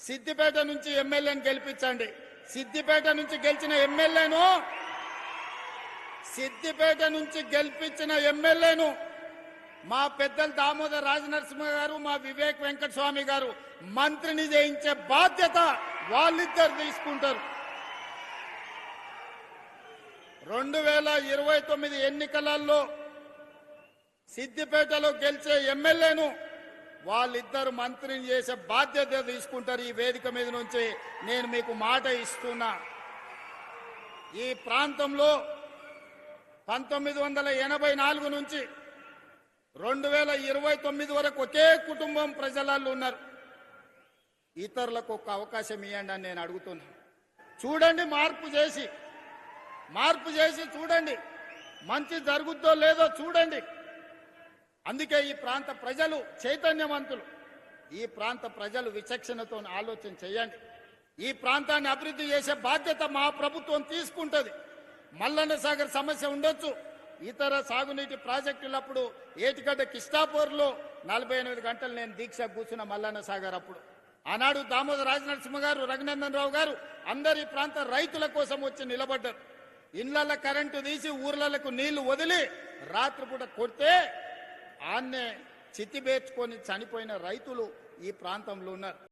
సిద్దిపేట నుంచి ఎమ్మెల్యేని గెలిపించండి. సిద్దిపేట నుంచి గెలిపించిన ఎమ్మెల్యేను మా పెద్దలు దామోదర్ రాజనరసింహ గారు, మా వివేక్ వెంకటస్వామి గారు మంత్రిని చేయించే బాధ్యత వాళ్ళిద్దరు తీసుకుంటారు. 2029 ఎన్నికలలో సిద్దిపేటలో గెలిచే ఎమ్మెల్యేను వాళ్ళిద్దరు మంత్రిని చేసే బాధ్యత తీసుకుంటారు. ఈ వేదిక మీద నుంచి నేను మీకు మాట ఇస్తున్నా. ఈ ప్రాంతంలో 1984 నుంచి 2029 వరకు ఒకే కుటుంబం ప్రజలలో ఉన్నారు. ఇతరులకు ఒక అవకాశం ఇవ్వండి అని నేను అడుగుతున్నా. చూడండి, మార్పు చేసి చూడండి, మంచి జరుగుద్దో లేదో చూడండి. అందుకే ఈ ప్రాంత ప్రజలు చైతన్యవంతులు. ఈ ప్రాంత ప్రజలు విచక్షణతో ఆలోచన చేయండి. ఈ ప్రాంతాన్ని అభివృద్ధి చేసే బాధ్యత మా ప్రభుత్వం తీసుకుంటుంది. మల్లన్న సాగర్ సమస్య ఉండొచ్చు, ఇతర సాగునీటి ప్రాజెక్టులప్పుడు ఏటిగడ్డ కిష్టాపూర్లో 48 గంటలు నేను దీక్ష కూర్చున్న మల్లన్న సాగర్ అప్పుడు. ఆనాడు దామోదర్ రాజనరసింహ గారు, రఘునందన్ రావు గారు అందరి ప్రాంత రైతుల కోసం వచ్చి నిలబడ్డారు. ఇళ్ల కరెంటు తీసి ఊర్లకు నీళ్లు వదిలి రాత్రిపూట కొడితే ఆన్నే చితిబేర్చుకొని చనిపోయిన రైతులు ఈ ప్రాంతంలో ఉన్నారు.